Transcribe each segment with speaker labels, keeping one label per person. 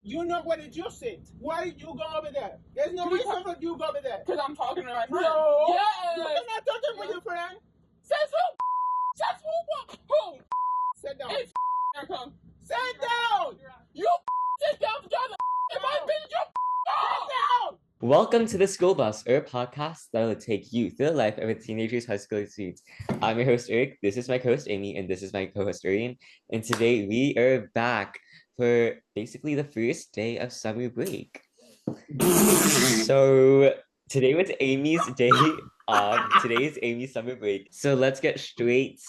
Speaker 1: You know where did you sit? Why did you go over there? There's no reason for you go over there.
Speaker 2: Because I'm talking to my friend.
Speaker 1: No.
Speaker 2: Yes.
Speaker 1: You're not talking with your friend.
Speaker 2: Says who? Says who? Who?
Speaker 1: Sit down.
Speaker 2: It's come.
Speaker 1: Sit down.
Speaker 2: You sit down together. If I beat you,
Speaker 1: Sit down.
Speaker 3: Welcome to the School Bus, a podcast that will take you through the life of a teenager's high school students. I'm your host, Eric. This is my co-host, Amy, and this is my co-host, Arian. And today we are back for basically the first day of summer break. So today was Amy's day off. Today is Amy's summer break. So let's get straight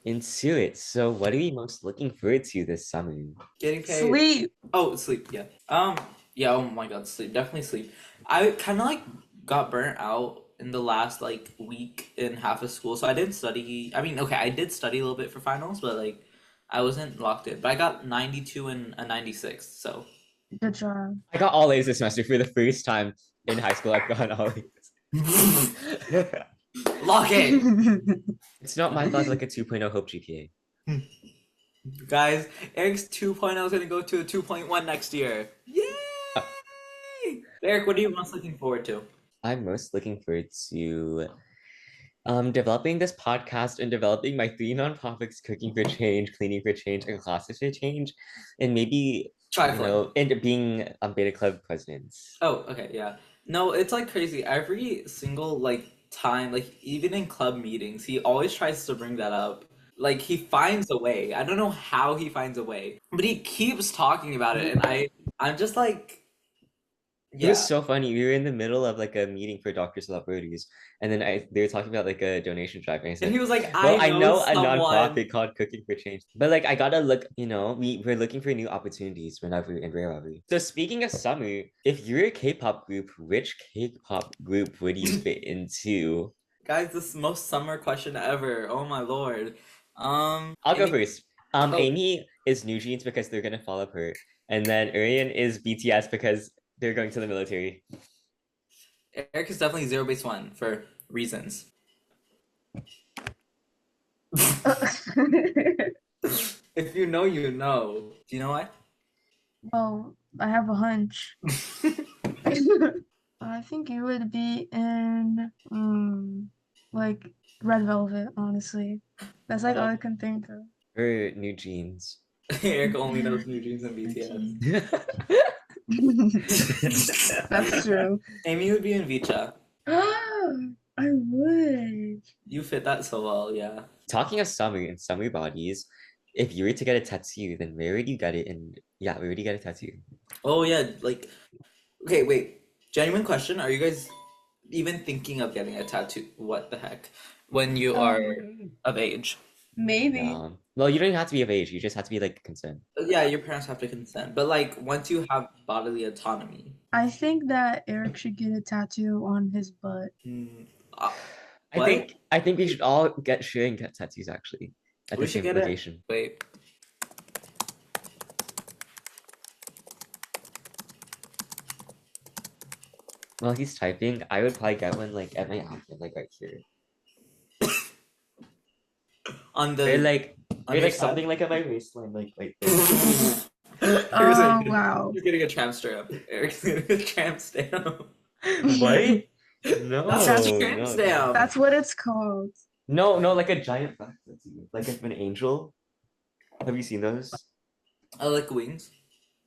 Speaker 3: into it. So what are you most looking forward to this summer?
Speaker 4: Getting paid.
Speaker 2: Sleep.
Speaker 4: Oh, sleep. Yeah. Yeah. Oh my God, sleep. Definitely sleep. I kind of got burnt out in the last week and half of school, so I didn't study. I mean, okay, I did study a little bit for finals, but I wasn't locked in. But I got 92 and a 96. So.
Speaker 2: Good job.
Speaker 3: I got all A's this semester for the first time in high school. I've gotten all A's.
Speaker 4: Lock in.
Speaker 3: It's not my thoughts like a 2.0 Hope GPA.
Speaker 4: Guys, Eric's 2.0 is gonna go to a 2.1 next year. Yay! Eric, what are you most looking forward to?
Speaker 3: I'm most looking forward to developing this podcast and developing my 3 nonprofits: Cooking for Change, Cleaning for Change, and Classes for Change, and maybe and being Beta Club president.
Speaker 4: Oh, okay, yeah. No, it's crazy. Every single time, even in club meetings, he always tries to bring that up. He finds a way. I don't know how he finds a way, but he keeps talking about it, and I'm just
Speaker 3: It was so funny. We were in the middle of a meeting for Doctors Without Borders, and then they were talking about a donation drive, and I said,
Speaker 4: and he was like,
Speaker 3: I know a
Speaker 4: someone.
Speaker 3: nonprofit called Cooking for Change, but I gotta look. We're looking for new opportunities whenever and wherever. So speaking of summer, if you're a K-pop group, which K-pop group would you fit into?
Speaker 4: Guys, this is the most summer question ever. Oh my lord.
Speaker 3: I'll go first. Amy is New Jeans because they're gonna follow her, and then Arian is BTS because they're going to the military.
Speaker 4: Eric is definitely 0base1 for reasons. If you know, you know. Do you know why?
Speaker 2: Well, I have a hunch. I think you would be in Red Velvet, honestly. That's all I can think of.
Speaker 3: Or New Jeans.
Speaker 4: Eric only knows New Jeans and BTS.
Speaker 2: That's true.
Speaker 4: Amy would be in Vicha.
Speaker 2: I would.
Speaker 4: You fit that so well, yeah.
Speaker 3: Talking of summer and summer bodies, if you were to get a tattoo, then where would you get it? And yeah, where would you get a tattoo?
Speaker 4: Oh yeah, okay, wait. Genuine question: are you guys even thinking of getting a tattoo? What the heck? When you are of age?
Speaker 2: Maybe.
Speaker 3: Well, you don't even have to be of age. You just have to be consent.
Speaker 4: Yeah, your parents have to consent. But once you have bodily autonomy.
Speaker 2: I think that Eric should get a tattoo on his butt.
Speaker 3: I think we should all get tattoos actually at the same location.
Speaker 4: Wait.
Speaker 3: While he's typing, I would probably get one at my outfit, right here.
Speaker 4: On the
Speaker 3: or something at my waistline, right there.
Speaker 2: Oh wow!
Speaker 4: You're getting a tramp stamp. Eric's getting a tramp stamp.
Speaker 3: What? No,
Speaker 4: that's a tramp stamp.
Speaker 2: That's what it's called.
Speaker 3: No, a giant black tattoo, an angel. Have you seen those?
Speaker 4: I like wings.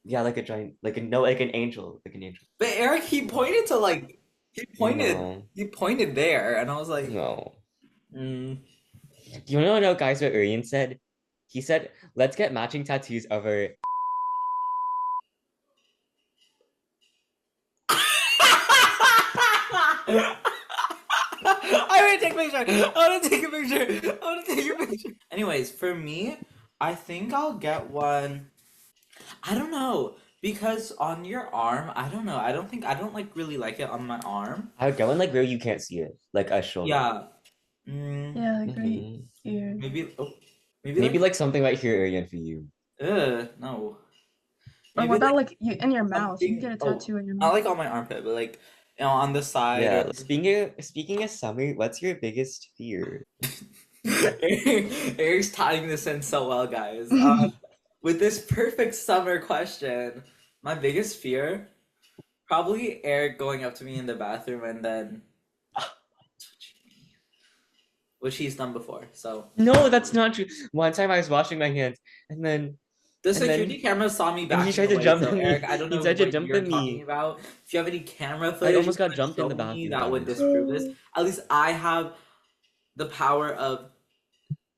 Speaker 3: Yeah, a giant, an angel, an angel.
Speaker 4: But Eric, he pointed to he pointed there, and I was like,
Speaker 3: no. You know guys, what Arian said? He said, let's get matching tattoos of our...
Speaker 4: I want to take a picture. Anyways, for me, I think I'll get one. I don't know, because on your arm, I don't know. I don't really like it on my arm.
Speaker 3: I would get one where you can't see it, a shoulder.
Speaker 4: Yeah.
Speaker 2: Yeah, right here.
Speaker 4: Maybe
Speaker 3: something right here, Arian, for you.
Speaker 4: No.
Speaker 2: Or what about you in your mouth? You can get a tattoo in your mouth.
Speaker 4: I like on my armpit, but on the side.
Speaker 3: Yeah. Speaking of summer, what's your biggest fear?
Speaker 4: Eric's tying this in so well, guys. With this perfect summer question, My biggest fear, probably Eric going up to me in the bathroom and then touching me, which he's done before. So
Speaker 3: No, that's not true. One time I was washing my hands and then
Speaker 4: the
Speaker 3: and
Speaker 4: security
Speaker 3: then
Speaker 4: camera saw me
Speaker 3: and he
Speaker 4: backing
Speaker 3: tried to
Speaker 4: away.
Speaker 3: jump
Speaker 4: So
Speaker 3: at
Speaker 4: Eric,
Speaker 3: me.
Speaker 4: I don't
Speaker 3: He
Speaker 4: know
Speaker 3: tried to
Speaker 4: what
Speaker 3: jump
Speaker 4: you're
Speaker 3: at
Speaker 4: talking
Speaker 3: me.
Speaker 4: about. If you have any camera
Speaker 3: I
Speaker 4: footage,
Speaker 3: almost got
Speaker 4: you
Speaker 3: jumped in
Speaker 4: show
Speaker 3: the
Speaker 4: me
Speaker 3: bathroom,
Speaker 4: that would
Speaker 3: guys.
Speaker 4: disprove this. At least I have the power of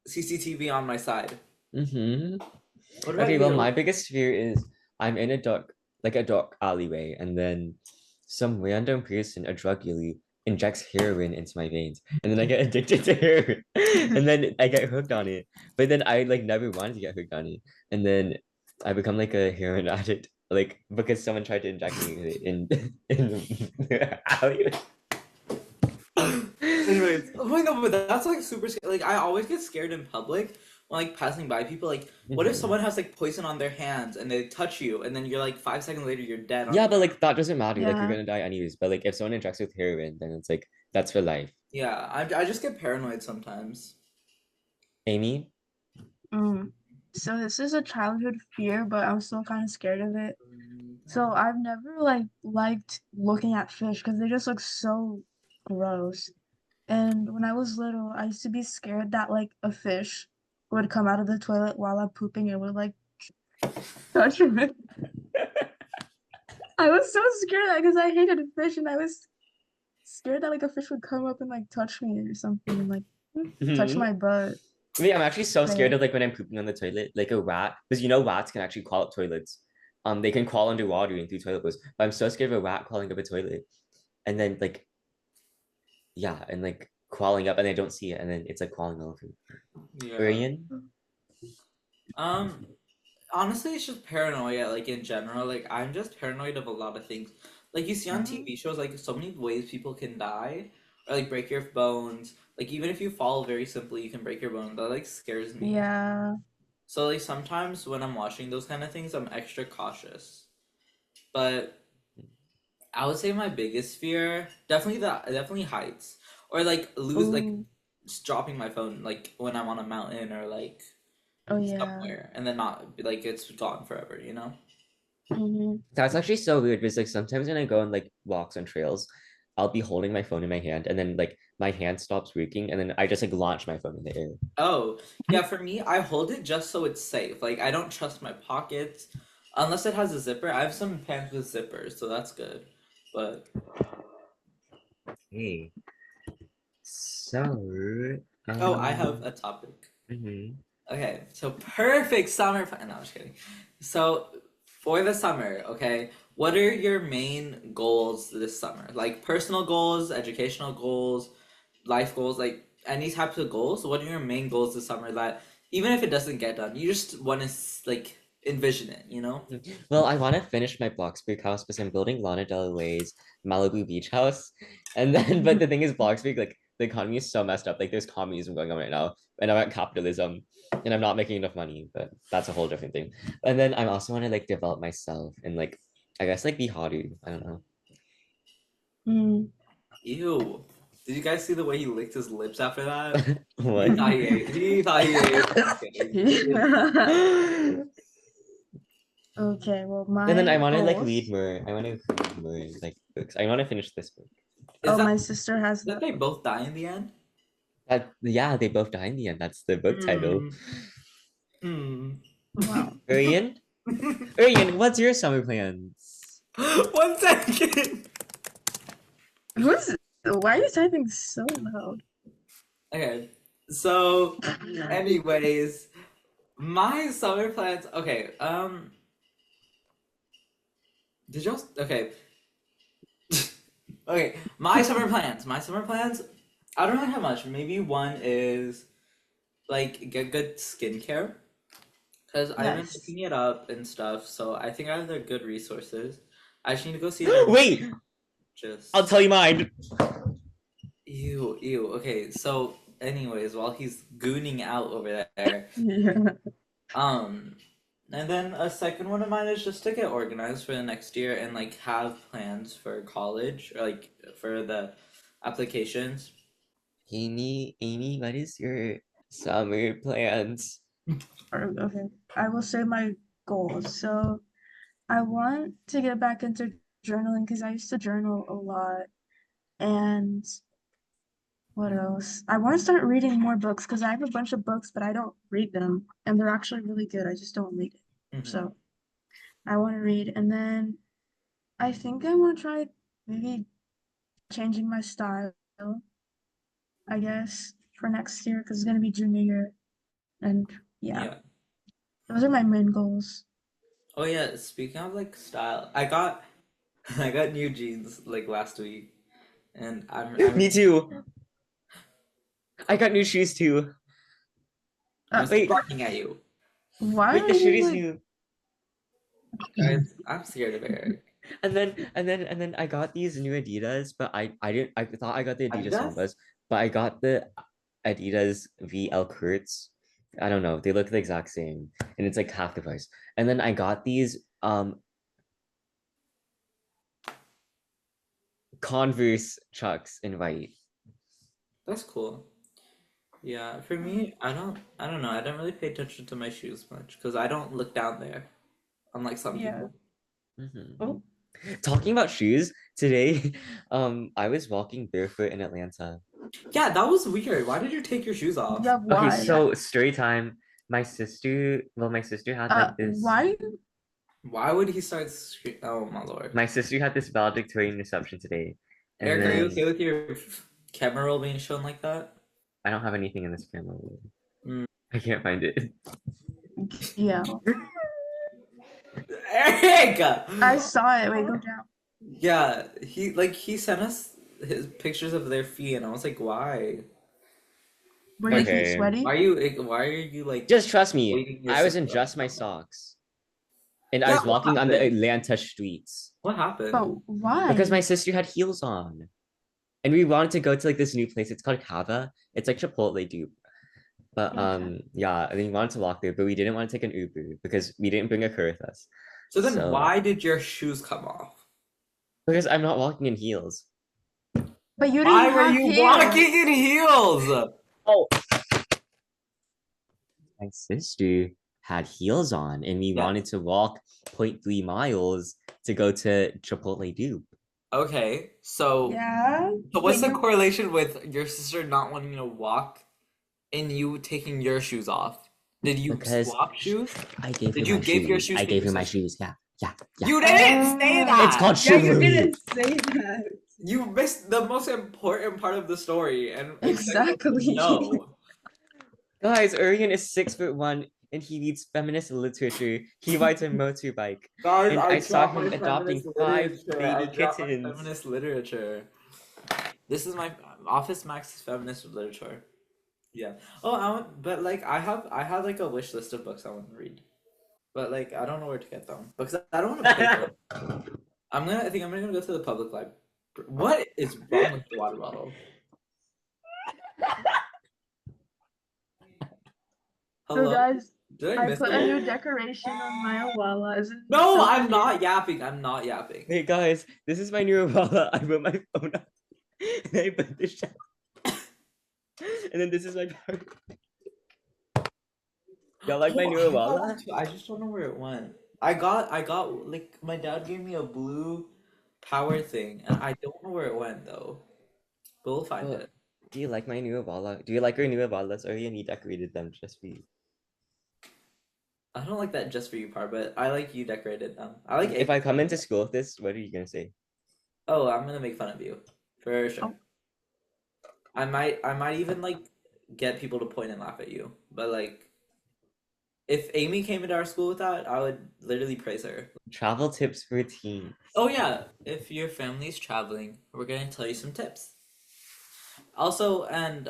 Speaker 4: CCTV on my side.
Speaker 3: Mm-hmm.
Speaker 4: What about
Speaker 3: Okay, well,
Speaker 4: you?
Speaker 3: my biggest fear is I'm in a dark alleyway, and then some random person, a drug dealer, injects heroin into my veins, and then I get addicted to heroin, and then I get hooked on it. But then I like never wanted to get hooked on it, and then I become like a heroin addict, like because someone tried to inject me with it in the alleyway.
Speaker 4: Anyways, oh my god, but that's like super scary. Like I always get scared in public when like passing by people. Like, what if
Speaker 3: Mhm.
Speaker 4: someone has like poison on their hands and they touch you, and then you're like 5 seconds later you're dead.
Speaker 3: Yeah, but like that doesn't matter. Like you're
Speaker 2: Yeah.
Speaker 3: gonna die anyways. But like if someone injects with heroin, then it's like that's for life.
Speaker 4: Yeah, I just get paranoid sometimes.
Speaker 3: Amy?
Speaker 2: Mm. So this is a childhood fear, but I'm still kind of scared of it. So I've never like liked looking at fish because they just look so gross. And when I was little, I used to be scared that like a fish would come out of the toilet while I'm pooping and would like touch me. I was so scared of that because I hated fish and I was scared that like a fish would come up and like touch me or something and like touch my butt.
Speaker 3: Me, I'm actually so scared
Speaker 2: But
Speaker 3: of like when I'm pooping on the toilet, like a rat, because you know rats can actually crawl up toilets. They can crawl underwater and through toilet bowls. But I'm so scared of a rat crawling up a toilet, and then like yeah, and like crawling up, and I don't see it, and then it's like crawling all over.
Speaker 4: Yeah.
Speaker 3: Arian?
Speaker 4: Honestly, it's just paranoia. Like in general, like I'm just paranoid of a lot of things. Like you see on TV shows, like so many ways people can die, or like break your bones. Like even if you fall very simply, you can break your bone. That like scares me.
Speaker 2: yeah.
Speaker 4: So like sometimes when I'm watching those kind of things, I'm extra cautious. But I would say my biggest fear definitely heights or like lose like
Speaker 2: Ooh.
Speaker 4: just dropping my phone like when I'm on a mountain or like
Speaker 2: Oh yeah.
Speaker 4: somewhere and then not like it's gone forever, you know?
Speaker 2: Mm-hmm.
Speaker 3: That's actually so weird because like sometimes when I go on like walks on trails, I'll be holding my phone in my hand, and then like my hand stops working, and then I just like launch my phone in the air.
Speaker 4: Oh, yeah, for me, I hold it just so it's safe. Like I don't trust my pockets unless it has a zipper. I have some pants with zippers, so that's good. But
Speaker 3: Hey, so
Speaker 4: oh, I have a topic.
Speaker 3: mhm.
Speaker 4: Okay, so perfect summer plan. No, I'm just kidding. So for the summer, okay, what are your main goals this summer? Like personal goals, educational goals, life goals, like any types of goals. What are your main goals this summer that even if it doesn't get done, you just want to like envision it, you know?
Speaker 3: Well, I want to finish my Bloxburg house because I'm building Lana Del Rey's Malibu Beach house. And then, but the thing is, Bloxburg, like, the economy is so messed up. Like, there's communism going on right now, and I'm at capitalism, and I'm not making enough money, but that's a whole different thing. And then I also want to, like, develop myself and, like, I guess, like, be hotter. I don't know.
Speaker 2: Mm.
Speaker 4: Ew. Did you guys see the way he licked his lips after that? He
Speaker 3: What?
Speaker 4: thought he ate. He thought he ate. Just kidding.
Speaker 2: Okay, well
Speaker 3: And then
Speaker 2: my
Speaker 3: I want to, like, read
Speaker 2: goals.
Speaker 3: more. I want to read more, like, books. I want to finish this book.
Speaker 4: Is
Speaker 2: Oh,
Speaker 4: that
Speaker 2: my sister has
Speaker 4: that
Speaker 2: that.
Speaker 4: they both die in the end?
Speaker 3: Yeah, they both die in the end. That's the book title.
Speaker 4: Hmm. Hmm.
Speaker 2: Wow.
Speaker 3: Arian? Arian, what's your summer plans?
Speaker 4: 1 second.
Speaker 2: Who's why are you typing so loud?
Speaker 4: Okay. So, anyways, my summer plans. Okay. Did y'all? Okay. Okay. My summer plans. My summer plans. I don't really have much. Maybe one is like get good skincare because I've been
Speaker 2: Nice.
Speaker 4: looking it up and stuff. So I think I have the good resources. I just need to go see a
Speaker 3: Wait,
Speaker 4: dermatologist.
Speaker 3: I'll tell you mine.
Speaker 4: Ew, ew. Okay, so anyways, while he's gooning out over there,
Speaker 2: Yeah.
Speaker 4: and then a second one of mine is just to get organized for the next year and like have plans for college or like for the applications.
Speaker 3: Amy, what is your summer plans?
Speaker 2: Okay. I will say my goals. So I want to get back into journaling because I used to journal a lot. And what else? I want to start reading more books because I have a bunch of books, but I don't read them. And they're actually really good. I just don't read it.
Speaker 4: Mhm.
Speaker 2: So I want to read. And then I think I want to try maybe changing my style, I guess, for next year because it's going to be junior year. And yeah,
Speaker 4: Yeah.
Speaker 2: those are my main goals.
Speaker 4: Oh yeah, speaking of like style, I got I got new jeans like last week, and I'm
Speaker 3: Me too. I got new shoes too.
Speaker 4: I'm
Speaker 3: Wait,
Speaker 4: barking at you.
Speaker 2: Why
Speaker 3: wait,
Speaker 2: are
Speaker 3: the
Speaker 2: you
Speaker 3: shoes
Speaker 2: like,
Speaker 3: new.
Speaker 4: Guys, I'm scared of Eric.
Speaker 3: And then I got these new Adidas, but I thought I got the Adidas
Speaker 4: Adidas?
Speaker 3: Sambas, but I got the Adidas VL Kurtz. I don't know, they look the exact same, and it's like half the price. And then I got these Converse Chucks in white.
Speaker 4: That's cool. Yeah, for me, I don't know. I don't really pay attention to my shoes much because I don't look down there, unlike some
Speaker 2: yeah.
Speaker 4: people.
Speaker 3: Mhm.
Speaker 2: Oh,
Speaker 3: Talking about shoes, today, I was walking barefoot in Atlanta.
Speaker 4: Yeah, that was weird. Why did you take your shoes off?
Speaker 2: yeah,
Speaker 3: Okay,
Speaker 2: why?
Speaker 3: so story time. My sister had like this.
Speaker 2: Why?
Speaker 4: Why would he start Oh my lord.
Speaker 3: My sister had this valedictorian reception today, and
Speaker 4: Eric, are you
Speaker 3: then
Speaker 4: okay with your camera roll being shown like that?
Speaker 3: I don't have anything in this camera roll.
Speaker 4: Mm.
Speaker 3: I can't find it.
Speaker 2: Yeah.
Speaker 4: Eric!
Speaker 2: I saw it. Wait, go down.
Speaker 4: Yeah, he sent us his pictures of their feet, and I was like, why?
Speaker 2: Were your feet
Speaker 3: Okay.
Speaker 2: sweaty?
Speaker 4: Why are you like
Speaker 3: Just trust me.
Speaker 4: waiting your
Speaker 3: I was in
Speaker 4: sister
Speaker 3: just
Speaker 4: up?
Speaker 3: my socks, and I
Speaker 4: Yeah,
Speaker 3: was
Speaker 4: what
Speaker 3: walking on the
Speaker 4: happened?
Speaker 3: Atlanta streets
Speaker 4: What happened?
Speaker 2: But why?
Speaker 3: because my sister had heels on, and we wanted to go to like this new place. It's called Cava. It's like Chipotle dupe. But
Speaker 2: Okay.
Speaker 3: yeah, and we wanted to walk there, but we didn't want to take an Uber because we didn't bring a car with us.
Speaker 4: So then
Speaker 3: So
Speaker 4: why did your shoes come off?
Speaker 3: because I'm not walking in heels.
Speaker 2: But you
Speaker 4: Why
Speaker 2: didn't
Speaker 4: were
Speaker 2: have
Speaker 4: you
Speaker 2: heels.
Speaker 4: walking in heels?
Speaker 3: Oh, my sister had heels on, and we
Speaker 4: Yeah.
Speaker 3: wanted to walk 0.3 miles to go to Chipotle dupe.
Speaker 4: Okay, so
Speaker 2: Yeah.
Speaker 4: so what's
Speaker 2: But
Speaker 4: the
Speaker 2: you
Speaker 4: correlation with your sister not wanting to walk and you taking your shoes off? Did you
Speaker 3: Because
Speaker 4: swap shoes?
Speaker 3: I gave
Speaker 4: Did
Speaker 3: her
Speaker 4: you
Speaker 3: my
Speaker 4: give your
Speaker 3: shoes.
Speaker 4: shoes
Speaker 3: I
Speaker 4: to
Speaker 3: gave
Speaker 4: your
Speaker 3: her my
Speaker 4: sister?
Speaker 3: shoes. Yeah, yeah, yeah.
Speaker 4: You didn't say that.
Speaker 3: It's called
Speaker 2: Yeah, you
Speaker 3: chivalry.
Speaker 2: didn't say that.
Speaker 4: You missed the most important part of the story and
Speaker 2: Exactly.
Speaker 4: No.
Speaker 3: Guys, Urian is 6'1" and he reads feminist literature. He rides a motorbike.
Speaker 4: Guys,
Speaker 3: And I saw him adopting 5 baby
Speaker 4: dropped my
Speaker 3: kittens.
Speaker 4: feminist literature. This is my Office Max feminist literature. Yeah. Oh, but like I have like a wish list of books I want to read. But like I don't know where to get them because I don't want to pay for them. I think I'm gonna go to the public library. What is wrong with the water bottle?
Speaker 2: So
Speaker 4: Hello?
Speaker 2: guys,
Speaker 4: Did I
Speaker 2: I
Speaker 4: miss
Speaker 2: put a
Speaker 4: it?
Speaker 2: new decoration on my Awala. Isn't it
Speaker 4: No,
Speaker 2: so
Speaker 4: I'm
Speaker 2: cute?
Speaker 4: not yapping. I'm not yapping.
Speaker 3: Hey guys, this is my new umbrella. I put my phone up and I put the shell. And then this is my power. Y'all like my
Speaker 4: Oh,
Speaker 3: new
Speaker 4: I got
Speaker 3: umbrella?
Speaker 4: one too. I just don't know where it went. I got like my dad gave me a blue power thing and I don't know where it went though. But we'll find
Speaker 3: Well,
Speaker 4: it.
Speaker 3: do you like my new umbrella? Do you like your new umbrellas, or you decorated them just for you?
Speaker 4: I don't like that just for you part, but I like you decorated them. I like
Speaker 3: If
Speaker 4: it.
Speaker 3: I come into school with this, what are you gonna say?
Speaker 4: Oh, I'm gonna make fun of you. For sure.
Speaker 2: Oh.
Speaker 4: I might even like get people to point and laugh at you. But like if Amy came into our school with that, I would literally praise her.
Speaker 3: Travel tips for teens.
Speaker 4: Oh yeah, if your family's traveling, we're gonna tell you some tips. Also, and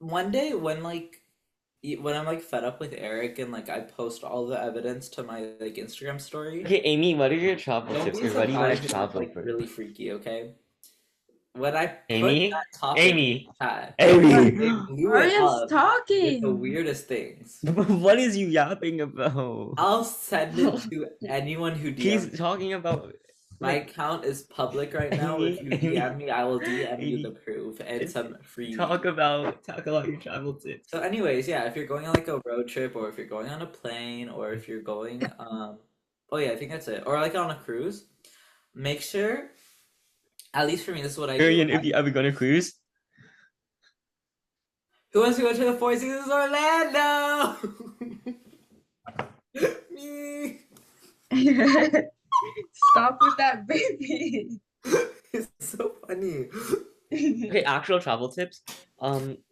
Speaker 4: one day when when I'm like fed up with Eric and like I post all the evidence to my like Instagram story,
Speaker 3: Okay, Amy, what are your travel
Speaker 4: don't
Speaker 3: tips,
Speaker 4: be
Speaker 3: or what do you want
Speaker 4: surprised
Speaker 3: to
Speaker 4: if it's
Speaker 3: travel
Speaker 4: like
Speaker 3: for?
Speaker 4: really freaky, okay? When I put
Speaker 3: Amy?
Speaker 4: that topic
Speaker 3: Amy?
Speaker 4: in the chat,
Speaker 3: Amy!
Speaker 4: they blew it
Speaker 2: Arya's
Speaker 4: up with the
Speaker 2: talking.
Speaker 4: weirdest things.
Speaker 3: What is you yapping about?
Speaker 4: I'll send it to anyone who
Speaker 3: He's
Speaker 4: DMs.
Speaker 3: talking about
Speaker 4: My
Speaker 3: like
Speaker 4: account is public right now. If you
Speaker 3: Amy,
Speaker 4: DM me, I will DM you
Speaker 3: Amy,
Speaker 4: the proof and some free.
Speaker 3: talk about your travel tips.
Speaker 4: So, anyways, yeah, if you're going on like a road trip, or if you're going on a plane, or if you're going Oh yeah, I think that's it. Or like on a cruise, make sure. At least for me, this is what I do.
Speaker 3: Arian, if you ever go on a cruise,
Speaker 4: Who wants to go to the Four Seasons Orlando? Me.
Speaker 2: Stop with that, baby.
Speaker 4: It's so funny.
Speaker 3: okay, actual travel tips.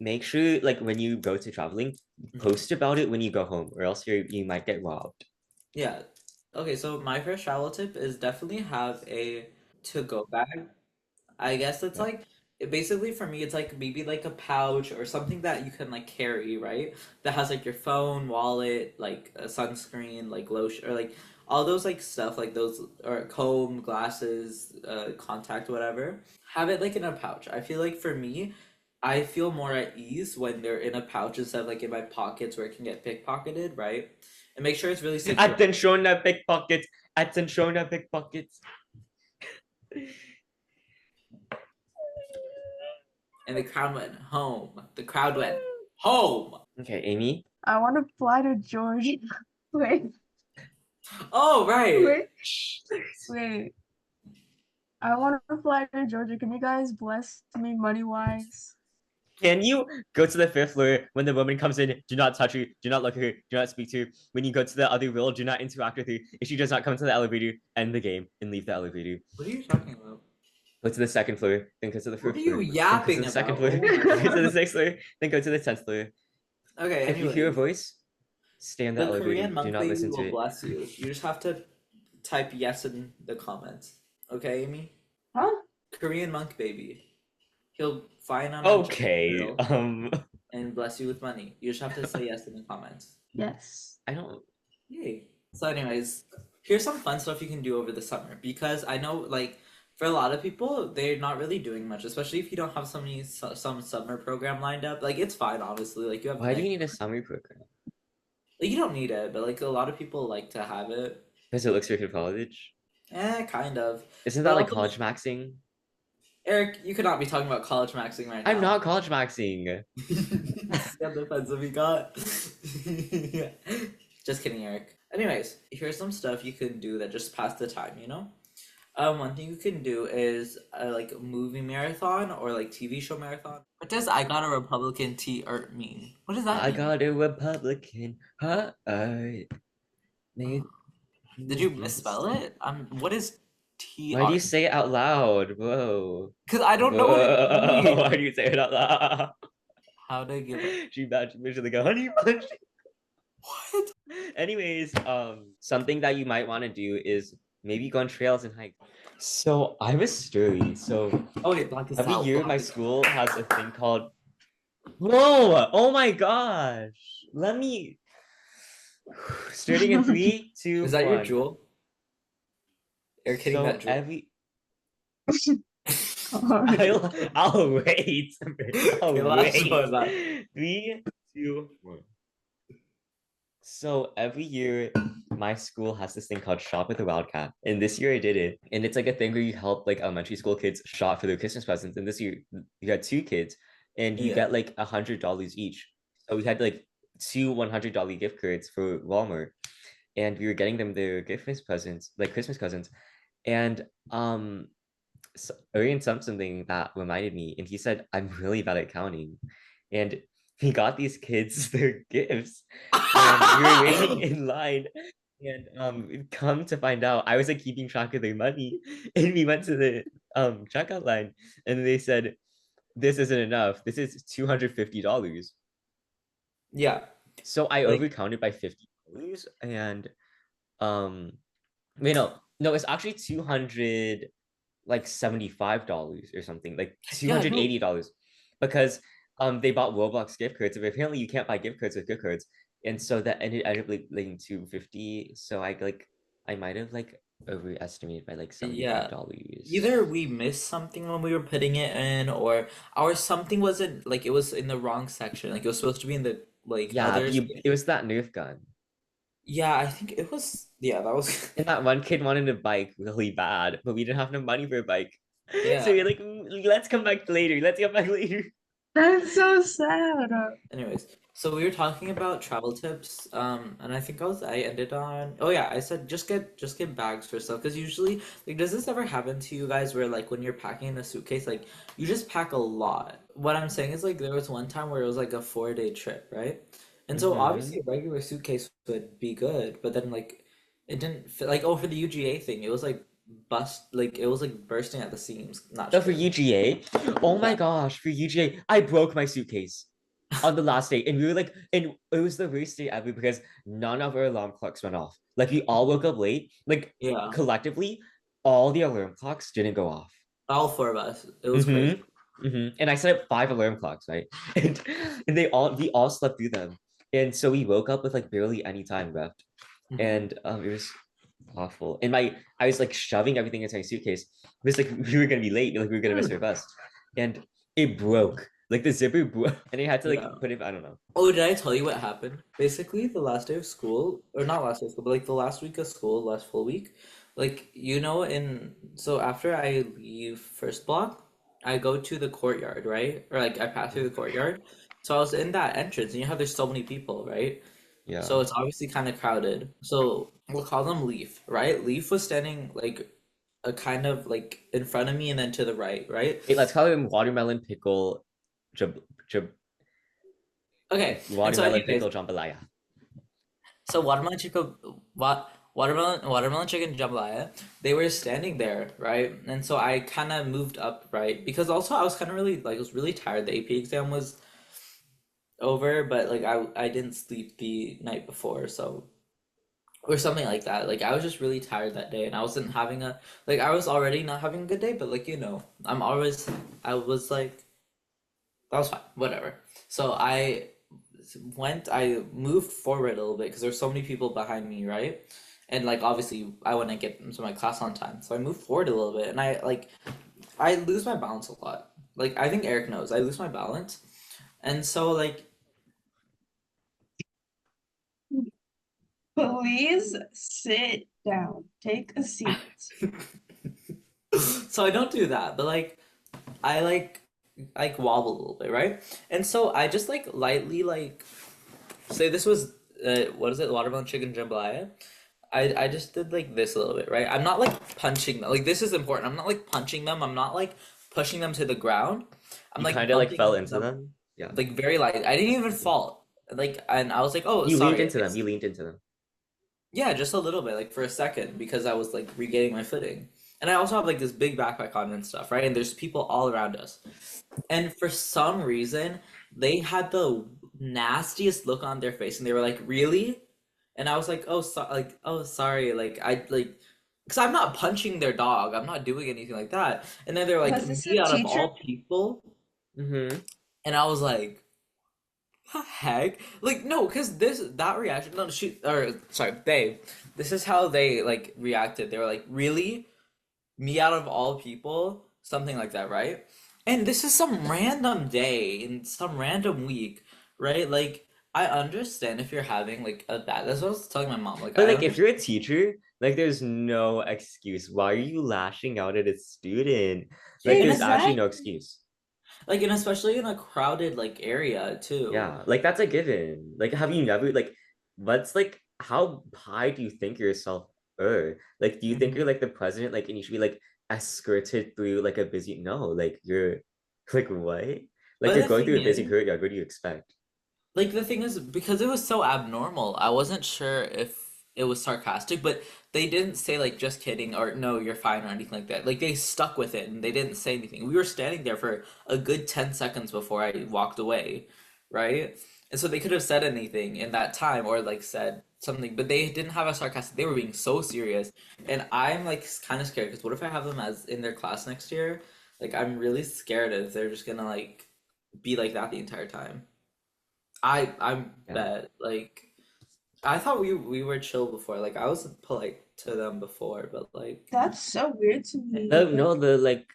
Speaker 3: Make sure like when you go to traveling, post about it when you go home, or else you might get robbed.
Speaker 4: Yeah. Okay, so my first travel tip is definitely have a to-go bag. I guess it's
Speaker 3: Yeah.
Speaker 4: like basically for me it's like maybe like a pouch or something that you can like carry, right? That has like your phone, wallet, like a sunscreen, like lotion or like all those like stuff like those or comb, glasses, contact, whatever. Have it like in a pouch. I feel like for me, I feel more at ease when they're in a pouch instead of like in my pockets where it can get pickpocketed, right? And make sure it's really secure.
Speaker 3: Attention na pickpockets. Attention na pickpockets.
Speaker 4: And the crowd went home. The crowd went home.
Speaker 3: Okay, Amy.
Speaker 2: I want to fly to Georgia. Wait,
Speaker 4: Oh, right.
Speaker 2: wait. I want to fly to Georgia. Can you guys bless me money-wise?
Speaker 3: Can you go to the 5th floor when the woman comes in? Do not touch her. Do not look at her. Do not speak to her. When you go to the other wheel, do not interact with her. If she does not come to the elevator, end the game and leave the elevator.
Speaker 4: What are you talking about?
Speaker 3: Go to the 2nd floor, then go to the 4th
Speaker 4: What are
Speaker 3: floor.
Speaker 4: you
Speaker 3: then go to
Speaker 4: yapping
Speaker 3: the 2nd
Speaker 4: about?
Speaker 3: floor,
Speaker 4: Oh my
Speaker 3: go to
Speaker 4: God.
Speaker 3: the 6th floor, then go to the 10th floor.
Speaker 4: Okay,
Speaker 3: If you hear a
Speaker 4: anyway,
Speaker 3: voice, stay in the
Speaker 4: the
Speaker 3: elevator.
Speaker 4: Korean
Speaker 3: Do
Speaker 4: monk
Speaker 3: not
Speaker 4: baby
Speaker 3: listen
Speaker 4: will
Speaker 3: to it.
Speaker 4: bless you. You just have to type yes in the comments. Okay, Amy?
Speaker 2: Huh?
Speaker 4: Korean monk baby. He'll find on
Speaker 3: Okay.
Speaker 4: and bless you with money. You just have to say yes in the comments.
Speaker 2: Yes.
Speaker 3: I don't.
Speaker 4: Yay. So anyways, here's some fun stuff you can do over the summer because I know like for a lot of people they're not really doing much, especially if you don't have some summer program lined up. Like it's fine, honestly. Like you have
Speaker 3: Why do you need a summer program?
Speaker 4: like you don't need it, but like a lot of people like to have it.
Speaker 3: Because it looks good for college.
Speaker 4: Kind of.
Speaker 3: Isn't
Speaker 4: But
Speaker 3: that like
Speaker 4: also-
Speaker 3: college maxing?
Speaker 4: Eric, you could not be talking about college maxing right now.
Speaker 3: I'm not college maxing.
Speaker 4: See how defensive we got? Just kidding, Eric. Anyways, here's some stuff you can do that just pass the time, you know? One thing you can do is like a movie marathon or like TV show marathon. What does I got a Republican T-ert mean? What does that
Speaker 3: I
Speaker 4: mean?
Speaker 3: got a Republican heart.
Speaker 4: Did you misspell it? What is T-art?
Speaker 3: Why do you say it out loud? Whoa.
Speaker 4: Because I don't know what it means.
Speaker 3: Why do you say it out loud?
Speaker 4: How to give it?
Speaker 3: She bad. She mentioned like a honey bunch.
Speaker 4: What?
Speaker 3: Anyways, something that you might want to do is maybe go on trails and hike. So I have a story. So
Speaker 4: Oh wait, black is
Speaker 3: every
Speaker 4: out.
Speaker 3: year my school has a thing called. Whoa! Oh my gosh! Let me. Starting in 3, 2,
Speaker 4: Is that your
Speaker 3: 1.
Speaker 4: jewel? Eric hitting
Speaker 3: So
Speaker 4: that jewel.
Speaker 3: every. I'll wait. I'll
Speaker 4: Okay, last
Speaker 3: wait.
Speaker 4: one, last.
Speaker 3: 3, 2, 1. So every year, my school has this thing called Shop with a Wildcat, and this year I did it. And it's like a thing where you help like elementary school kids shop for their Christmas presents. And this year you got 2 kids, and you
Speaker 4: Yeah.
Speaker 3: get like $100 each. So we had like 2 $100 gift cards for Walmart, and we were getting them their Christmas presents, like Christmas presents. And so Arian said something that reminded me, and he said, "I'm really bad at counting," and he got these kids their gifts, and we were waiting in line, and come to find out, I was like keeping track of their money, and we went to the checkout line, and they said, "This isn't enough. This is $250."
Speaker 4: Yeah.
Speaker 3: So I
Speaker 4: Like-
Speaker 3: overcounted by $50, and wait, no, it's actually $275 or something, like $280, because they bought Roblox gift cards, but apparently you can't buy gift cards with gift cards, and so that ended up like 250. So I might have like overestimated by like $75.
Speaker 4: Either we missed something when we were putting it in, or our something wasn't like it was in the wrong section. Like it was supposed to be in the like
Speaker 3: Yeah,
Speaker 4: others.
Speaker 3: it was that Nerf gun.
Speaker 4: Yeah, I think it was. Yeah, that was.
Speaker 3: And that one kid wanted a bike really bad, but we didn't have enough money for a bike.
Speaker 4: Yeah.
Speaker 3: So we're like, let's come back later. Let's come back later.
Speaker 2: That's so sad.
Speaker 4: Anyways, So we were talking about travel tips, and I ended on, oh yeah, I said just get bags for stuff, because usually, like, does this ever happen to you guys where, like, when you're packing in a suitcase, like, you just pack a lot? What I'm saying is, like, there was one time where it was like a 4-day trip, right? And so
Speaker 3: Mm-hmm.
Speaker 4: obviously a regular suitcase would be good, but then, like, it didn't fit, like, oh, for the UGA thing, it was like it was like bursting at the seams. Not
Speaker 3: So for
Speaker 4: kidding.
Speaker 3: UGA, oh my
Speaker 4: Yeah.
Speaker 3: gosh, for UGA, I broke my suitcase on the last day. And we were like, and it was the worst day ever because none of our alarm clocks went off. Like we all woke up late, like
Speaker 4: Yeah.
Speaker 3: collectively, all the alarm clocks didn't go off.
Speaker 4: All four of us. It was crazy.
Speaker 3: Mm-hmm. Mm-hmm. And I set up 5 alarm clocks, right? And we all slept through them. And so we woke up with like barely any time left.
Speaker 4: Mhm.
Speaker 3: And it was awful. And I was like shoving everything into my suitcase. It was like we were gonna be late, like we were gonna miss our bus. And it broke. Like the zipper broke. And I had to like
Speaker 4: Yeah.
Speaker 3: put it, I don't know.
Speaker 4: Oh, did I tell you what happened? Basically, the last day of school, or not last day of school, but like the last week of school, last full week, like, so after I leave first block, I go to the courtyard, right? Or like I pass through the courtyard. So I was in that entrance, and you know how there's so many people, right?
Speaker 3: Yeah.
Speaker 4: So it's obviously kind of crowded. So we'll call them Leaf, right? Leaf was standing like a kind of like in front of me and then to the right, right?
Speaker 3: Hey, let's call him watermelon pickle jab, jab,
Speaker 4: Okay, and so
Speaker 3: watermelon
Speaker 4: anyways,
Speaker 3: pickle jambalaya.
Speaker 4: so watermelon chicken jambalaya, they were standing there, right? And so I kind of moved up, right? Because also I was kind of really like I was really tired. The AP exam was over, but like I didn't sleep the night before, so or something like that. Like I was just really tired that day, and I wasn't having a like I was already not having a good day, but like I was like that was fine, whatever. So I moved forward a little bit because there's so many people behind me, right? And like obviously I want to get into my class on time. So I moved forward a little bit, and I lose my balance a lot. Like I think Eric knows. I lose my balance. And so like
Speaker 2: Please sit down. Take a seat.
Speaker 4: so I don't do that, but like I like wobble a little bit, right? And so I just like lightly like say this was what is it? Watermelon chicken jambalaya. I just did like this a little bit, right? I'm not like punching them. Like this is important. I'm not like punching them. I'm not like pushing them to the ground. I'm
Speaker 3: You
Speaker 4: like
Speaker 3: kind of like
Speaker 4: bumping
Speaker 3: fell
Speaker 4: into
Speaker 3: into
Speaker 4: them
Speaker 3: them. Yeah.
Speaker 4: like very light. I didn't even fall. Like and I was like, "Oh,
Speaker 3: You leaned
Speaker 4: sorry."
Speaker 3: into them. You leaned into them.
Speaker 4: Yeah, just a little bit, like for a second, because I was like regaining my footing. And I also have like this big backpack on and stuff, right? And there's people all around us. And for some reason, they had the nastiest look on their face, and they were like, "Really?" And I was like, "Oh, sorry." Like I like, because I'm not punching their dog. I'm not doing anything like that. And then they're like,
Speaker 2: Was this
Speaker 4: "Me
Speaker 2: a
Speaker 4: out of
Speaker 2: teacher?
Speaker 4: all people,"
Speaker 3: Mm-hmm.
Speaker 4: and I was like, "The heck?" Like no, because this that reaction. No, she or sorry, they. This is how they like reacted. They were like, "Really?" Me out of all people, something like that, right? And this is some random day in some random week, right? Like I understand if you're having like a bad. That's what I was telling my mom. Like
Speaker 3: But
Speaker 4: I
Speaker 3: like if
Speaker 4: understand.
Speaker 3: you're a teacher, like there's no excuse. Why are you lashing out at a student? Like there's actually no
Speaker 2: Exactly.
Speaker 3: excuse.
Speaker 4: Like and especially in a crowded like area too.
Speaker 3: Yeah, like that's a given. Like have you never like what's like how high do you think yourself are? Like do you think
Speaker 4: Mhm.
Speaker 3: you're like the president like and you should be like escorted through like a busy no, like you're like what? Like
Speaker 4: But
Speaker 3: you're
Speaker 4: the
Speaker 3: going
Speaker 4: thing
Speaker 3: through a busy
Speaker 4: is,
Speaker 3: courtyard, what do you expect?
Speaker 4: like the thing is, because it was so abnormal, I wasn't sure if it was sarcastic, but they didn't say like just kidding or no, you're fine or anything like that. Like they stuck with it and they didn't say anything. We were standing there for a good 10 seconds before I walked away, right? And so they could have said anything in that time or like said something, but they didn't have a sarcastic. They were being so serious. And I'm like kind of scared because what if I have them as in their class next year? Like I'm really scared if they're just gonna like be like that the entire time. I
Speaker 3: Yeah.
Speaker 4: bet like I thought we were chill before. Like I was polite to them before, but like
Speaker 2: That's so weird to me.
Speaker 3: No, no, the like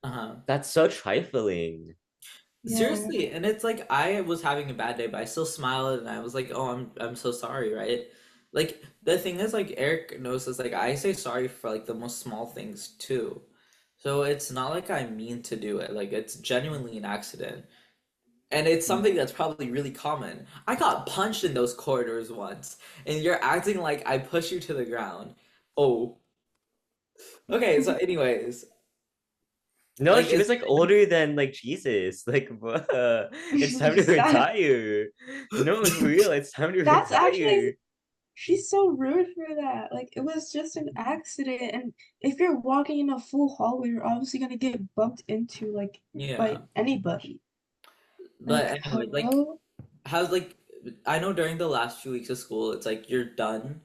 Speaker 4: uh-huh.
Speaker 3: that's so trifling.
Speaker 2: Yeah.
Speaker 4: Seriously, and it's like I was having a bad day, but I still smiled and I was like, "Oh, I'm so sorry," right? Like the thing is like Eric knows this like I say sorry for like the most small things too. So it's not like I mean to do it. Like it's genuinely an accident. And it's something that's probably really common. I got punched in those corridors once, and you're acting like I push you to the ground. Oh. Okay, so anyways,
Speaker 3: No,
Speaker 4: like
Speaker 3: she was
Speaker 4: it's
Speaker 3: like older than like Jesus. Like, bruh, it's time to
Speaker 2: Stop.
Speaker 3: retire. No, for real, it's time to
Speaker 2: That's actually
Speaker 3: retire.
Speaker 2: she's so rude for that. Like it was just an accident, and if you're walking in a full hallway, you're obviously gonna get bumped into like by
Speaker 4: yeah.
Speaker 2: anybody.
Speaker 4: But
Speaker 2: Like
Speaker 4: anyway, like
Speaker 2: hello?
Speaker 4: how's like I know during the last 2 weeks of school, it's like you're done.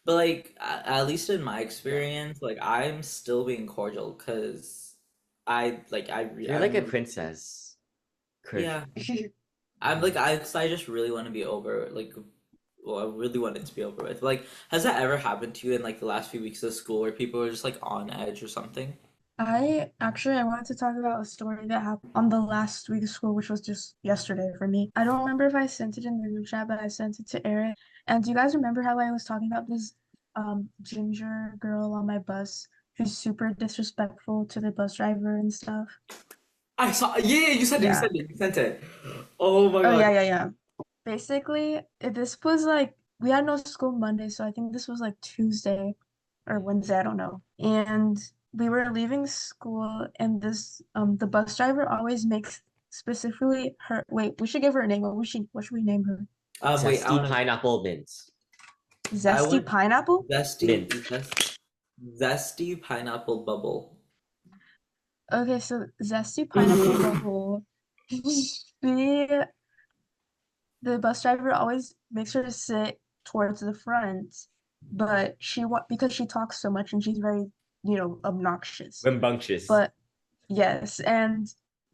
Speaker 4: But like at least in my experience, like I'm still being cordial because
Speaker 3: You're like
Speaker 4: I'm
Speaker 3: a
Speaker 4: really
Speaker 3: princess, Krish.
Speaker 4: yeah. I'm like I just really want to be over like well, I really want it to be over with. Like, has that ever happened to you in like the last few weeks of school where people were just like on edge or something?
Speaker 2: I wanted to talk about a story that happened on the last week of school, which was just yesterday for me. I don't remember if I sent it in the group chat, but I sent it to Eric. And do you guys remember how I was talking about this ginger girl on my bus who's super disrespectful to the bus driver and stuff?
Speaker 4: I saw. Yeah, you sent it. You
Speaker 2: Yeah.
Speaker 4: sent it. You sent it. Oh my
Speaker 2: Oh
Speaker 4: god.
Speaker 2: yeah. Basically, this was like we had no school Monday, so I think this was like Tuesday or Wednesday, I don't know. And we were leaving school, and this the bus driver always makes specifically her. Wait, we should give her a name. What should we name her?
Speaker 4: Wait.
Speaker 3: Zesty pineapple mint.
Speaker 4: I
Speaker 2: Zesty
Speaker 4: want
Speaker 2: pineapple.
Speaker 3: Mint.
Speaker 4: zesty pineapple bubble.
Speaker 2: Okay, so zesty pineapple bubble. She the bus driver always makes her to sit towards the front, but because she talks so much and she's very, obnoxious.
Speaker 3: Rambunctious.
Speaker 2: But yes,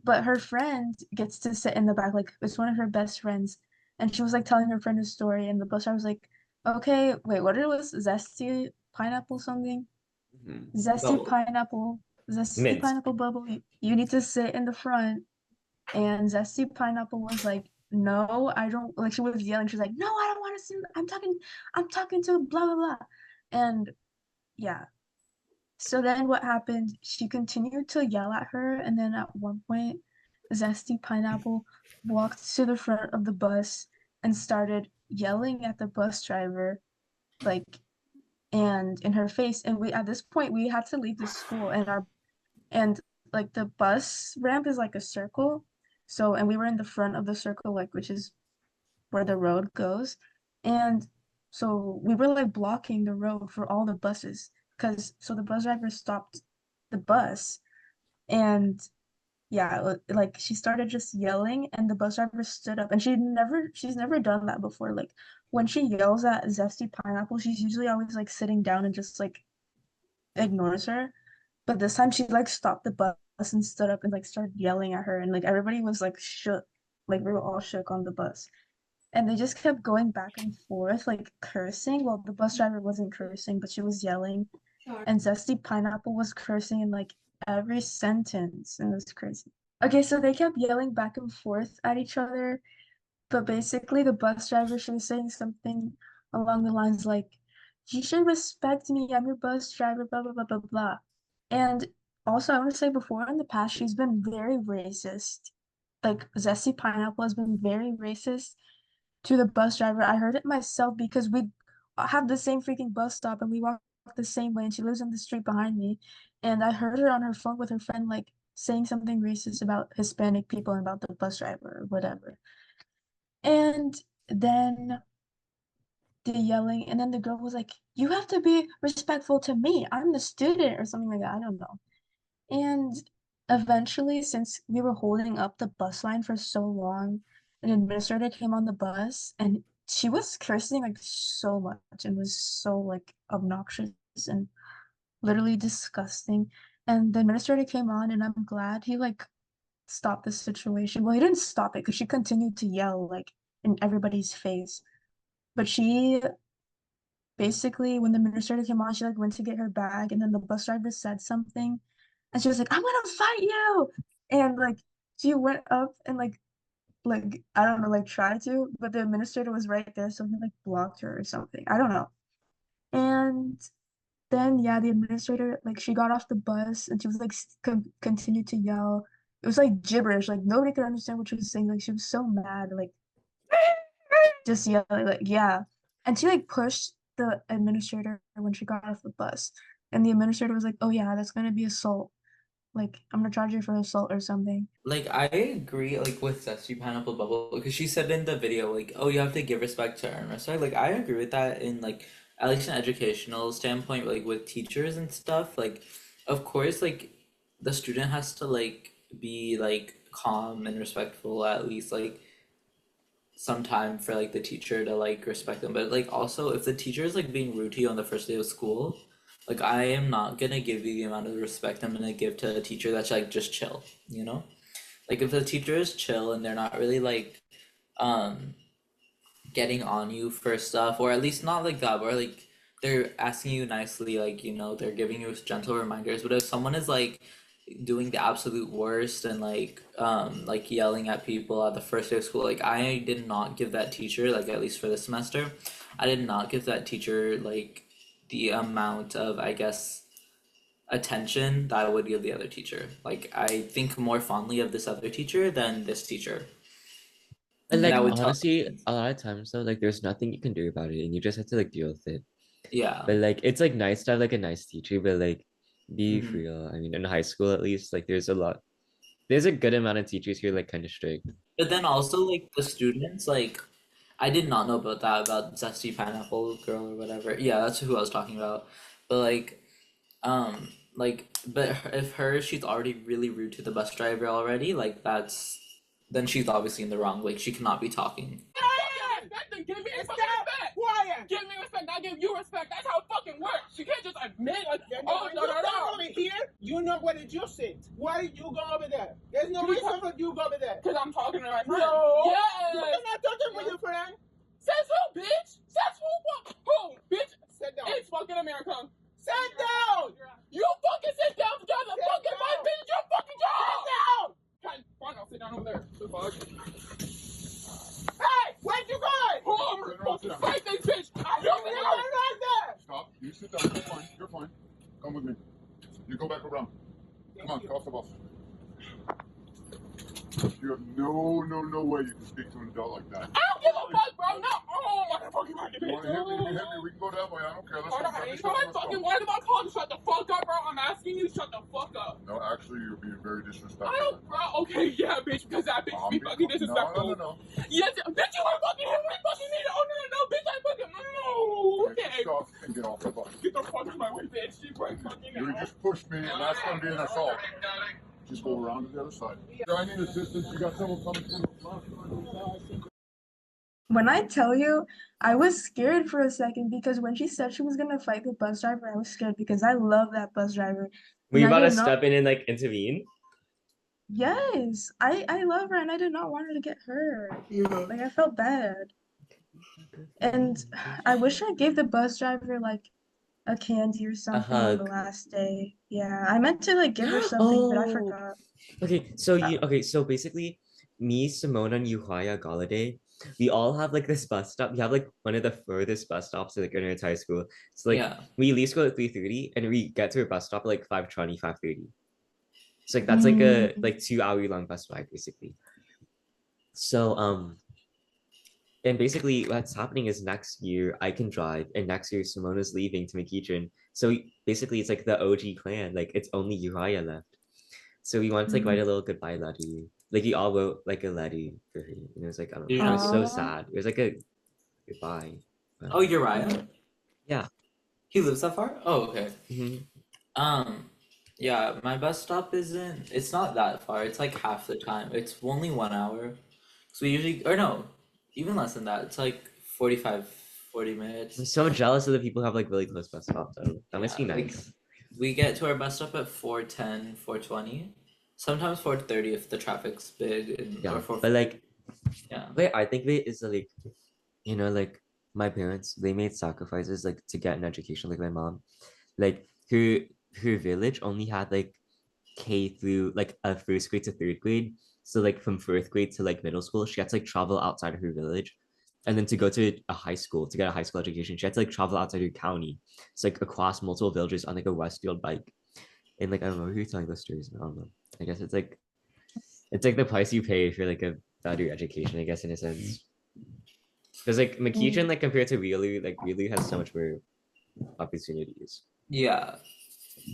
Speaker 2: but her friend gets to sit in the back, like it's one of her best friends, and she was like telling her friend a story, and the bus driver was like, "Okay, wait, what it was? Zesty pineapple something?
Speaker 3: Mhm.
Speaker 2: Zesty
Speaker 4: Bubble.
Speaker 2: pineapple, zesty
Speaker 3: Mint.
Speaker 2: pineapple bubble. You need to sit in the front." And Zesty Pineapple was like, "No, I don't." Like she was yelling. She's like, "No, I don't want to see. I'm talking to blah blah blah." And yeah. So then what happened? She continued to yell at her, and then at one point, Zesty Pineapple walked to the front of the bus and started yelling at the bus driver, like, and in her face. And we at this point we had to leave the school, and like the bus ramp is like a circle. So, and we were in the front of the circle, like which is where the road goes. And so we were like blocking the road for all the buses because so the bus driver stopped the bus and yeah, like she started just yelling and the bus driver stood up and she's never done that before. Like when she yells at Zesty Pineapple, she's usually always like sitting down and just like ignores her. But this time she like stopped the bus and stood up and like started yelling at her and like everybody was like shook. Like we were all shook on the bus. And they just kept going back and forth, like cursing. Well, the bus driver wasn't cursing, but she was yelling. And Zesty Pineapple was cursing in like every sentence, and it was crazy. Okay, so they kept yelling back and forth at each other, but basically the bus driver, she was saying something along the lines like, "You should respect me, I'm your bus driver, blah blah blah blah blah." And also I want to say before in the past she's been very racist. Like Zesty Pineapple has been very racist to the bus driver. I heard it myself because we have the same freaking bus stop and we walk the same way and she lives in the street behind me. And I heard her on her phone with her friend like saying something racist about Hispanic people and about the bus driver or whatever. And then the yelling, and then the girl was like, "You have to be respectful to me. I'm the student," or something like that. I don't know. And eventually, since we were holding up the bus line for so long, an administrator came on the bus and she was cursing like so much and was so like obnoxious and literally disgusting. And the administrator came on and I'm glad he like stopped the situation. Well, he didn't stop it because she continued to yell like in everybody's face. But she basically when the administrator came on, she like went to get her bag and then the bus driver said something and she was like, "I'm gonna fight you." And like she went up and like I don't know, like tried to, but the administrator was right there, so he like blocked her or something. I don't know. And then yeah, the administrator like she got off the bus and she was like continued to yell. it was like gibberish. Like nobody could understand what she was saying. Like she was so mad, like just yelling, like yeah. And she like pushed the administrator when she got off the bus, and the administrator was like, "Oh yeah, that's gonna be assault. Like I'm gonna charge you for assault or something."
Speaker 4: Like I agree, like with Zesty Pineapple Bubble, because she said in the video, like, oh, you have to give respect to earn respect. Like I agree with that in like at least an educational standpoint, like with teachers and stuff. Like, of course, like the student has to like be like calm and respectful at least like some time for like the teacher to like respect them. But like also if the teacher is like being rude to you on the first day of school, like I am not gonna give you the amount of respect I'm gonna give to a teacher that's like just chill, you know? Like if the teacher is chill and they're not really like um getting on you for stuff, or at least not like that, or like they're asking you nicely, like you know, they're giving you gentle reminders. But if someone is like doing the absolute worst and like yelling at people at the first day of school, like I did not give that teacher, like at least for this semester, I did not give that teacher like the amount of, I guess, attention that I would give the other teacher. Like I think more fondly of this other teacher than this teacher.
Speaker 3: And
Speaker 4: And
Speaker 3: like
Speaker 4: I would tell
Speaker 3: honestly, a lot of times though, like there's nothing you can do about it, and you just have to like deal with it.
Speaker 4: yeah.
Speaker 3: But like it's like nice to have like a nice teacher, but like be
Speaker 4: Mhm.
Speaker 3: real. I mean, in high school at least, like there's a good amount of teachers who are like kind of strict.
Speaker 4: But then also like the students, like I did not know about that about Zesty Pineapple Girl or whatever. Yeah, that's who I was talking about. But but if she's already really rude to the bus driver already, like then she's obviously in the wrong. Like she cannot be talking.
Speaker 1: Give me respect. Quiet. Give me respect. I give you respect. That's how it fucking works. You can't just admit like, oh no. Over here, you know where did you sit? Why did you go over there? There's no reason for you to go over there. Because I'm talking to my friend. No. Yes. You're not talking with your friend. Says who, bitch? Says who? Who? Bitch. Sit down. It's fucking America. Sit down. You fucking sit down because I'm fucking my bitch. Your fucking job. Sit down. Fine, I'll sit down over there. The fuck? Hey, where'd you go? Over. Fucking fight this bitch. I don't know right there.
Speaker 5: Stop. You sit down. You're fine. You're fine. Come with me. You go back around. Come on, get off the bus. You have no way you can speak to an adult like that.
Speaker 1: I don't give a fuck, bro. No. Oh, my fucking fucking
Speaker 5: You want to hit me? You hit me. We can go that way. I don't care. Let's go.
Speaker 1: I ain't my fucking worried about calling. Shut the fuck up, bro. I'm asking you, shut the fuck up.
Speaker 5: No, actually, you're being very disrespectful.
Speaker 1: I don't, bro. Okay, yeah, bitch, because that bitch be fucking disrespectful.
Speaker 5: No.
Speaker 1: Yes, bitch, you ain't fucking hit me. Fucking me. Oh, no, bitch, I fucking, no. Okay.
Speaker 5: Stop and get off the bus.
Speaker 1: Get the fuck out of my way, bitch. You ain't fucking
Speaker 5: You just pushed me, and that's going to be an assault. Just go around to the other side. I need assistance. You got someone coming through.
Speaker 2: When I tell you, I was scared for a second because when she said she was gonna fight the bus driver, I was scared because I love that bus driver.
Speaker 3: Were you
Speaker 2: And I
Speaker 3: about to
Speaker 2: did not-
Speaker 3: step in and like intervene?
Speaker 2: Yes, I love her and I did not want her to get hurt. Like I felt bad. And I wish I gave the bus driver like a candy or something on the
Speaker 3: hug.
Speaker 2: last day. Yeah, I meant to like give her something, but I
Speaker 3: Oh.
Speaker 2: forgot.
Speaker 3: Okay, so basically, me, Simone, and Yuhaya Galladay, we all have like this bus stop. We have like one of the furthest bus stops like in our entire school. So like
Speaker 4: Yeah.
Speaker 3: we at least go at 3:30 and we get to a bus stop at like 5:20, 5:30. So like that's like a like 2 hour long bus ride basically. So and basically what's happening is next year I can drive and next year Simone is leaving to McEachern. So basically it's like the OG clan, like it's only Uriah left. So we want to like write a little goodbye letter. Like we all wrote like a letter for her. And it was like, I don't know, it was so
Speaker 2: Aw.
Speaker 3: sad. It was like a goodbye.
Speaker 4: Oh, Uriah?
Speaker 3: Yeah.
Speaker 4: He lives that far? Oh, okay.
Speaker 3: Mhm.
Speaker 4: Yeah, my bus stop it's not that far. It's like half the time. It's only 1 hour. So we usually, or no, even less than that. It's like 40 minutes.
Speaker 3: I'm so jealous of the people who have like really close bus stops though. That must be
Speaker 4: Yeah, like,
Speaker 3: nice.
Speaker 4: we get to our bus stop at 4:10, 4:20. Sometimes 4:30 if the traffic's big and
Speaker 3: Yeah.
Speaker 4: or 4,
Speaker 3: But like
Speaker 4: yeah.
Speaker 3: wait, I think it is like, you know, like my parents, they made sacrifices like to get an education, like my mom. Like her village only had like K through like a first grade to third grade. So like from fourth grade to like middle school, she had to like travel outside of her village. And then to go to a high school, to get a high school education, she had to like travel outside her county. It's like across multiple villages on like a Westfield bike. And like I don't know who you're telling those stories, I don't know. I guess it's like It's like the price you pay for like a better education, I guess, in a sense. Because like McEachin, like compared to Wheeler, like Wheeler has so much more opportunities.
Speaker 4: Yeah,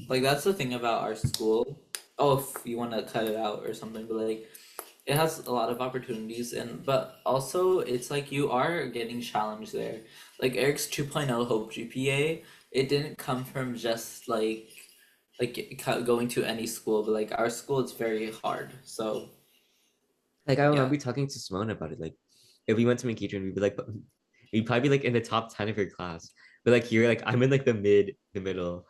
Speaker 4: like that's the thing about our school. Oh, if you want to cut it out or something, but like it has a lot of opportunities, and but also it's like you are getting challenged there. Like Eric's 2.0 Hope GPA, it didn't come from just going to any school, but like our school, it's very hard. So
Speaker 3: Like I
Speaker 4: yeah.
Speaker 3: remember talking to Simone about it. Like if we went to McEachin, we'd be like, we'd probably be like in the top 10 of your class. But like you're like I'm in like the middle.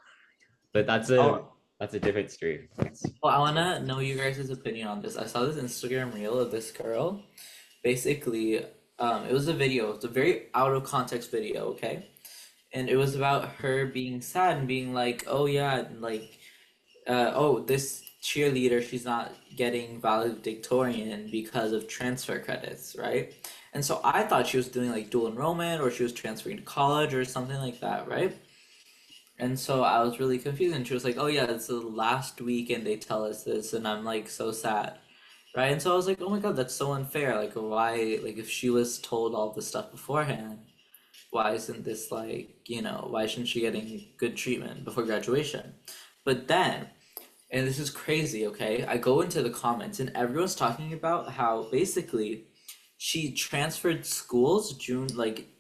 Speaker 3: But
Speaker 4: Oh,
Speaker 3: that's a different story.
Speaker 4: well, I wanna know you guys' opinion on this. I saw this Instagram reel of this girl. Basically, it was a video. It's a very out of context video, okay? And it was about her being sad and being like, "Oh yeah, like, oh this cheerleader, she's not getting valedictorian because of transfer credits, right?" And so I thought she was doing like dual enrollment or she was transferring to college or something like that, right? And so I was really confused, and she was like, "Oh yeah, it's the last week, and they tell us this," and I'm like so sad, right? And so I was like, "Oh my god, that's so unfair! Like, why? Like, if she was told all this stuff beforehand, why isn't this like, why isn't she getting good treatment before graduation?" But then, and this is crazy, okay? I go into the comments, and everyone's talking about how basically she transferred schools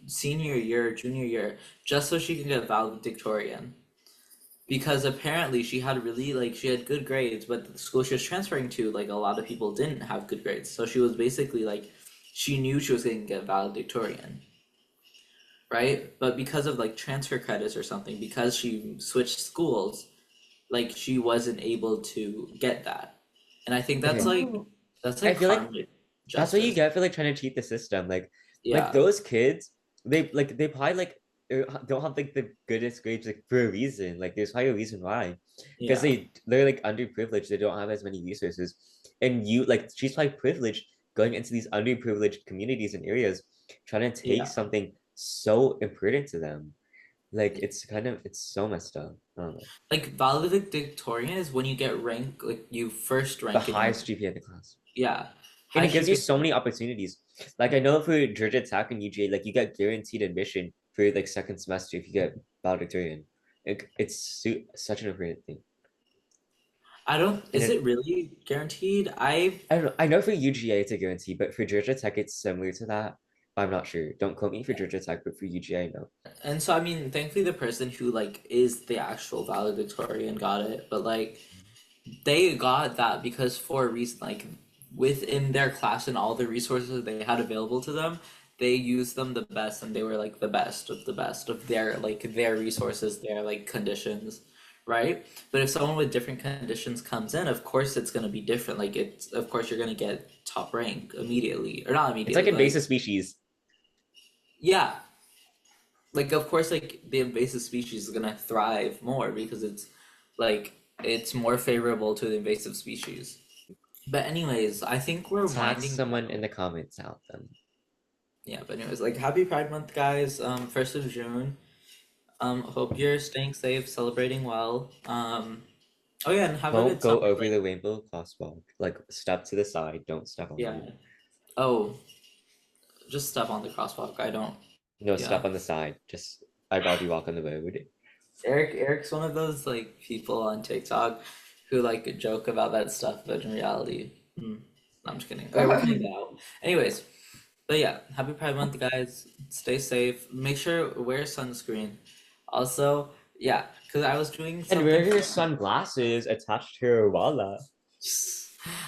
Speaker 4: senior year, junior year, just so she can get valedictorian. Because apparently she had she had good grades, but the school she was transferring to, like a lot of people didn't have good grades. So she was basically like, she knew she was going to get valedictorian, right? But because of like transfer credits or something, because she switched schools, like she wasn't able to get that. And I think that's
Speaker 3: Okay.
Speaker 4: that's
Speaker 3: I
Speaker 4: like
Speaker 3: feel like
Speaker 4: karmic
Speaker 3: that's what you
Speaker 4: justice.
Speaker 3: get for like trying to cheat the system. Like
Speaker 4: Yeah.
Speaker 3: those kids, they probably like don't have like the goodest grades like for a reason. Like there's probably a reason why. Because
Speaker 4: Yeah.
Speaker 3: they're like underprivileged, they don't have as many resources. And you like she's probably privileged going into these underprivileged communities and areas, trying to take
Speaker 4: Yeah.
Speaker 3: something so important to them. Like it's so messed up. I don't know.
Speaker 4: Like valedictorian is when you get rank, like you first
Speaker 3: The
Speaker 4: rank in your,
Speaker 3: highest GPA in the class.
Speaker 4: yeah.
Speaker 3: And
Speaker 4: High
Speaker 3: it gives you
Speaker 4: GPA.
Speaker 3: so many opportunities. Like I know for Georgia Tech and UGA, like you get guaranteed admission for like second semester if you get valedictorian. It's such an important thing. And
Speaker 4: Is it really guaranteed?
Speaker 3: I don't know. I know for UGA it's a guarantee, but for Georgia Tech it's similar to that. But I'm not sure. Don't quote me for Georgia Tech, but for UGA, I know.
Speaker 4: And so I mean, thankfully the person who like is the actual valedictorian got it, but like they got that because for a reason, like within their class and all the resources they had available to them, they used them the best, and they were like the best of their resources, their like conditions, right? But if someone with different conditions comes in, of course it's gonna be different. Like it's of course you're gonna get top rank immediately, or not
Speaker 3: It's like
Speaker 4: immediately, but
Speaker 3: invasive species.
Speaker 4: yeah, like of course like the invasive species is gonna thrive more because it's more favorable to the invasive species. But anyways, I think we're
Speaker 3: Tag
Speaker 4: winding
Speaker 3: someone
Speaker 4: down.
Speaker 3: in the comments out them.
Speaker 4: Yeah, but anyways, like happy Pride Month, guys. 1st of June. Hope you're staying safe, celebrating well. Oh yeah, and have a
Speaker 3: Don't
Speaker 4: good
Speaker 3: go
Speaker 4: summer
Speaker 3: over
Speaker 4: break.
Speaker 3: the rainbow crosswalk. Like step to the side. Don't step on
Speaker 4: Yeah.
Speaker 3: it.
Speaker 4: Oh, just step on the crosswalk. I don't.
Speaker 3: No,
Speaker 4: Yeah.
Speaker 3: step on the side. Just I'd rather walk on the road.
Speaker 4: Eric's one of those like people on TikTok who like joke about that stuff, but in reality, no, I'm just kidding. Okay, we're cutting that out. Anyways, but yeah, happy Pride Month, guys. Stay safe. Make sure wear sunscreen. Also, yeah, because I was doing
Speaker 3: And wear
Speaker 4: something
Speaker 3: your
Speaker 4: for
Speaker 3: sunglasses attached to your wallet.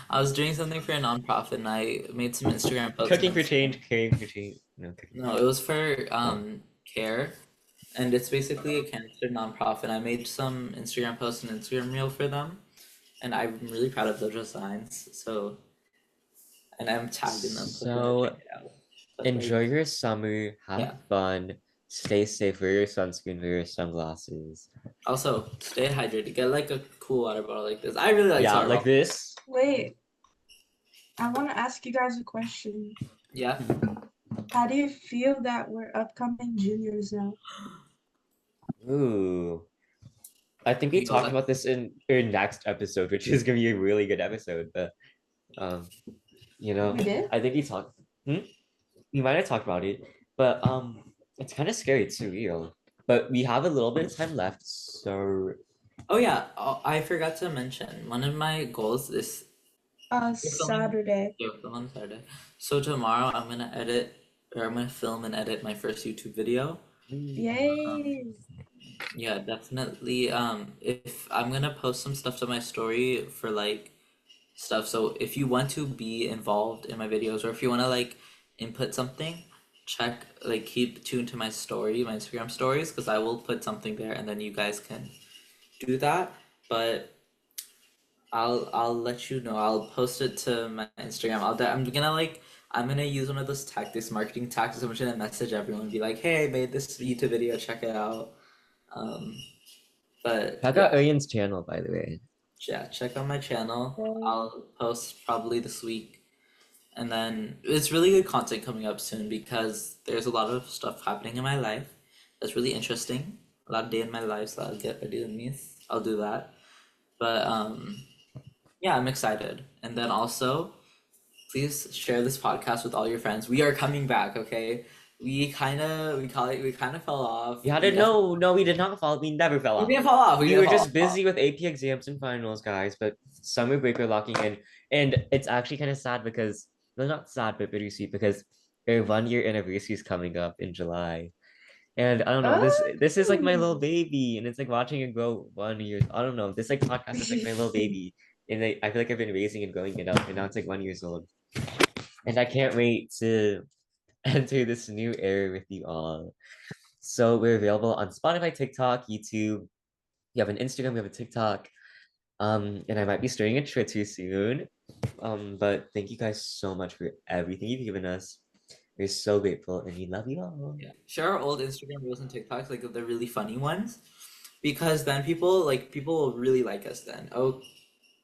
Speaker 4: I was doing something for a nonprofit, and I made some Instagram posts.
Speaker 3: Cooking for change, caring for change. No, cooking.
Speaker 4: No, it was for
Speaker 3: Oh.
Speaker 4: care, and it's basically a cancer nonprofit. I made some Instagram posts and Instagram reel for them, and I'm really proud of those designs. So, and I'm tagging them so people check
Speaker 3: So
Speaker 4: it out. But
Speaker 3: enjoy
Speaker 4: like,
Speaker 3: your summer, have
Speaker 4: yeah.
Speaker 3: fun, stay safe, wear your sunscreen, wear your sunglasses.
Speaker 4: Also, stay hydrated. Get like a cool water bottle like this. I really like
Speaker 3: Yeah,
Speaker 4: water
Speaker 3: like
Speaker 4: bottle.
Speaker 3: this.
Speaker 2: Wait, I want to ask you guys a question.
Speaker 4: Yeah.
Speaker 2: How do you feel that we're upcoming juniors now?
Speaker 3: Ooh. I think we
Speaker 4: You
Speaker 3: talked
Speaker 4: got
Speaker 3: about this in our next episode, which is gonna be a really good episode. But You know,
Speaker 2: We did?
Speaker 3: I think he talked. We might have talked about it, but it's kind of scary. It's surreal. But we have a little bit of time left, so
Speaker 4: Oh yeah, I forgot to mention one of my goals is we're filming.
Speaker 2: Saturday.
Speaker 4: Yeah, we're filming on Saturday. So tomorrow I'm gonna film and edit my first YouTube video.
Speaker 2: Yay!
Speaker 4: Yeah, definitely. If I'm gonna post some stuff to my story for like stuff. So if you want to be involved in my videos, or if you want to like input something, check like keep tuned to my story, my Instagram stories, because I will put something there, and then you guys can do that. But I'll let you know. I'll post it to my Instagram. I'm gonna use one of those tactics, marketing tactics. I'm just gonna message everyone, and be like, "Hey, I made this YouTube video. Check it out." Um, but
Speaker 3: check out Arian's channel, by the way.
Speaker 4: yeah, check out my channel.
Speaker 2: Okay.
Speaker 4: I'll post probably this week, and then it's really good content coming up soon because there's a lot of stuff happening in my life that's really interesting. A lot of day in my life, so I'll get ready with me. I'll do that. But yeah, I'm excited. And then also, please share this podcast with all your friends. We are coming back, okay? We kind of fell off.
Speaker 3: You had to know. No, we did not fall. We never fell
Speaker 4: We
Speaker 3: off.
Speaker 4: didn't fall off.
Speaker 3: We were just busy with AP exams and finals, guys. But summer break we're locking in, and it's actually kind of sad because well, not sad, but bittersweet because our 1 year anniversary is coming up in July. And I don't know, this is like my little baby, and it's like watching it grow 1 year. I don't know, this like podcast is like my little baby, and I feel like I've been raising and growing it up, and now it's like 1 year old, and I can't wait to enter this new era with you all. So we're available on Spotify, TikTok, YouTube. We have an Instagram, we have a TikTok, and I might be starting a Twitter soon. But thank you guys so much for everything you've given us. We're so grateful, and we love you all.
Speaker 4: Yeah. Share our old Instagram reels and TikToks, like the really funny ones, because then people will really like us then. Oh,